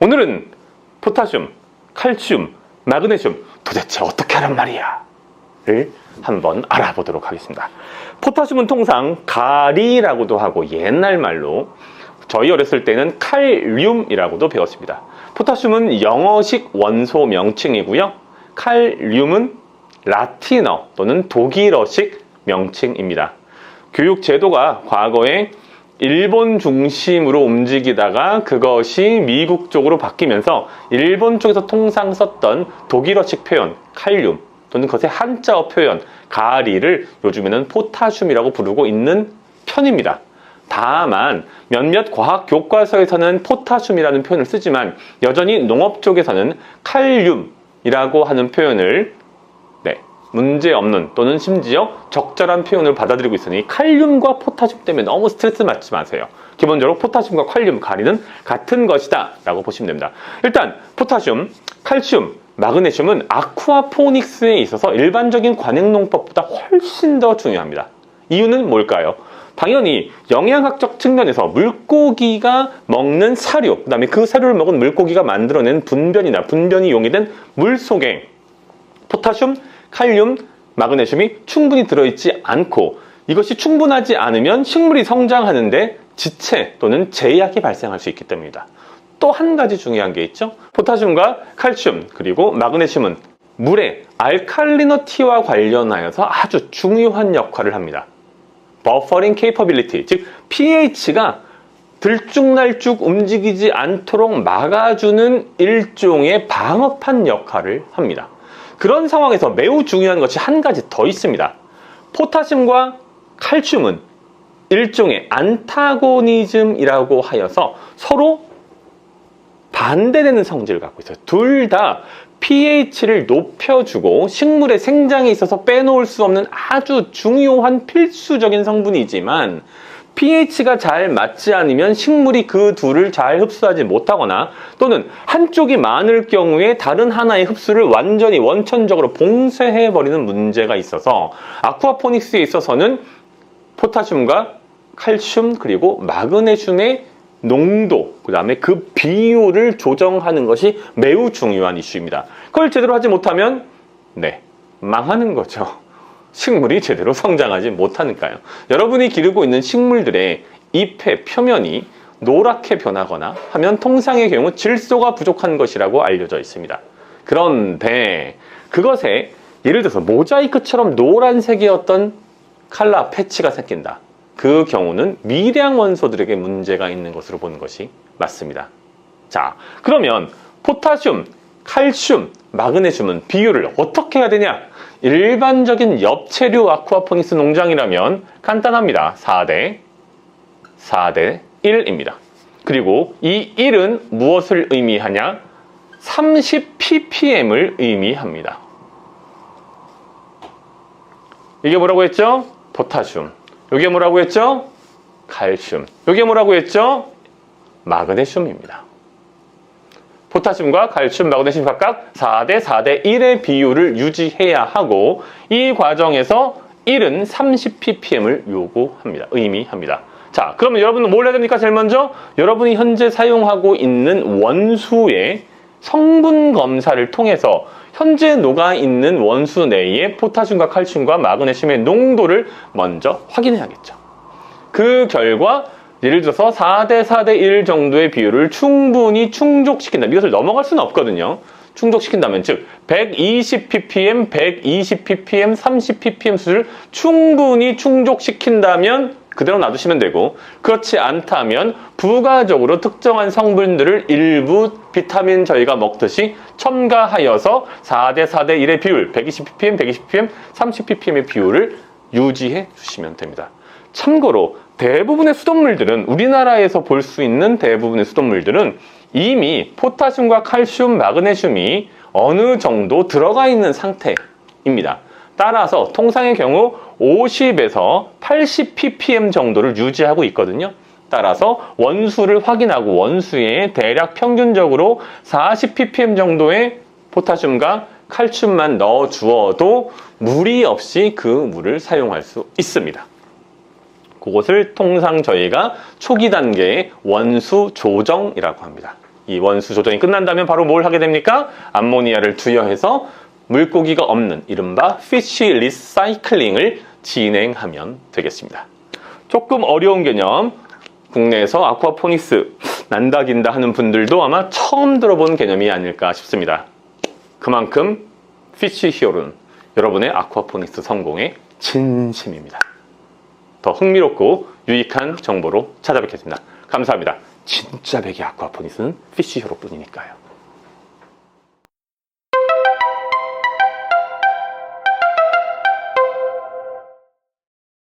오늘은 포타슘, 칼슘, 마그네슘 도대체 어떻게 하란 말이야? 를 한번 알아보도록 하겠습니다. 포타슘은 통상 가리라고도 하고 옛날 말로 저희 어렸을 때는 칼륨이라고도 배웠습니다. 포타슘은 영어식 원소 명칭이고요. 칼륨은 라틴어 또는 독일어식 명칭입니다. 교육 제도가 과거에 일본 중심으로 움직이다가 그것이 미국 쪽으로 바뀌면서 일본 쪽에서 통상 썼던 독일어식 표현 칼륨 또는 그것의 한자어 표현 가리를 요즘에는 포타슘이라고 부르고 있는 편입니다. 다만 몇몇 과학 교과서에서는 포타슘이라는 표현을 쓰지만 여전히 농업 쪽에서는 칼륨이라고 하는 표현을 문제없는 또는 심지어 적절한 표현을 받아들이고 있으니 칼륨과 포타슘 때문에 너무 스트레스 받지 마세요. 기본적으로 포타슘과 칼륨, 가리는 같은 것이다 라고 보시면 됩니다. 일단 포타슘, 칼슘, 마그네슘은 아쿠아포닉스에 있어서 일반적인 관행농법보다 훨씬 더 중요합니다. 이유는 뭘까요? 당연히 영양학적 측면에서 물고기가 먹는 사료, 그 다음에 그 사료를 먹은 물고기가 만들어낸 분변이나 분변이 용해된 물 속에 포타슘, 칼륨, 마그네슘이 충분히 들어있지 않고 이것이 충분하지 않으면 식물이 성장하는데 지체 또는 제약이 발생할 수 있기 때문입니다. 또 한 가지 중요한 게 있죠. 포타슘과 칼슘 그리고 마그네슘은 물의 알칼리너티와 관련하여서 아주 중요한 역할을 합니다. 버퍼링 케이퍼빌리티, 즉 pH가 들쭉날쭉 움직이지 않도록 막아주는 일종의 방어판 역할을 합니다. 그런 상황에서 매우 중요한 것이 한 가지 더 있습니다. 포타슘과 칼슘은 일종의 안타고니즘이라고 하여서 서로 반대되는 성질을 갖고 있어요. 둘 다 pH를 높여주고 식물의 생장에 있어서 빼놓을 수 없는 아주 중요한 필수적인 성분이지만 pH가 잘 맞지 않으면 식물이 그 둘을 잘 흡수하지 못하거나 또는 한쪽이 많을 경우에 다른 하나의 흡수를 완전히 원천적으로 봉쇄해버리는 문제가 있어서 아쿠아포닉스에 있어서는 포타슘과 칼슘 그리고 마그네슘의 농도, 그 다음에 그 비율을 조정하는 것이 매우 중요한 이슈입니다. 그걸 제대로 하지 못하면 망하는 거죠. 식물이 제대로 성장하지 못하니까요. 여러분이 기르고 있는 식물들의 잎의 표면이 노랗게 변하거나 하면 통상의 경우 질소가 부족한 것이라고 알려져 있습니다. 그런데 그것에 예를 들어서 모자이크처럼 노란색의 어떤 칼라 패치가 생긴다. 그 경우는 미량 원소들에게 문제가 있는 것으로 보는 것이 맞습니다. 자, 그러면 포타슘, 칼슘, 마그네슘은 비율을 어떻게 해야 되냐? 일반적인 엽채류 아쿠아포닉스 농장이라면 간단합니다. 4대 1입니다. 그리고 이 1은 무엇을 의미하냐? 30ppm을 의미합니다. 이게 뭐라고 했죠? 포타슘. 이게 뭐라고 했죠? 칼슘. 이게 뭐라고 했죠? 마그네슘입니다. 포타슘과 칼슘, 마그네슘 각각 4대 4대 1의 비율을 유지해야 하고 이 과정에서 1은 30ppm을 의미합니다. 자, 그러면 여러분은 뭘 해야 됩니까? 제일 먼저 여러분이 현재 사용하고 있는 원수의 성분 검사를 통해서 현재 녹아있는 원수 내의 포타슘과 칼슘과 마그네슘의 농도를 먼저 확인해야겠죠. 그 결과 예를 들어서 4대 4대 1 정도의 비율을 충분히 충족시킨다. 이것을 넘어갈 수는 없거든요. 충족시킨다면 즉 120ppm, 120ppm, 30ppm 수를 충분히 충족시킨다면 그대로 놔두시면 되고 그렇지 않다면 부가적으로 특정한 성분들을 일부 비타민 저희가 먹듯이 첨가하여서 4대 4대 1의 비율 120ppm, 120ppm, 30ppm의 비율을 유지해 주시면 됩니다. 참고로 대부분의 수돗물들은 우리나라에서 볼 수 있는 대부분의 수돗물들은 이미 포타슘과 칼슘, 마그네슘이 어느 정도 들어가 있는 상태입니다. 따라서 통상의 경우 50에서 80ppm 정도를 유지하고 있거든요. 따라서 원수를 확인하고 원수에 대략 평균적으로 40ppm 정도의 포타슘과 칼슘만 넣어 주어도 무리 없이 그 물을 사용할 수 있습니다. 그것을 통상 저희가 초기 단계의 원수 조정이라고 합니다. 이 원수 조정이 끝난다면 바로 뭘 하게 됩니까? 암모니아를 투여해서 물고기가 없는 이른바 피쉬 리사이클링을 진행하면 되겠습니다. 조금 어려운 개념, 국내에서 아쿠아포닉스 난다긴다 하는 분들도 아마 처음 들어본 개념이 아닐까 싶습니다. 그만큼 피쉬 히어로는 여러분의 아쿠아포닉스 성공의 진심입니다. 더 흥미롭고 유익한 정보로 찾아뵙겠습니다. 감사합니다. 진짜 백의 아쿠아포닉스는 피쉬 히어로뿐이니까요.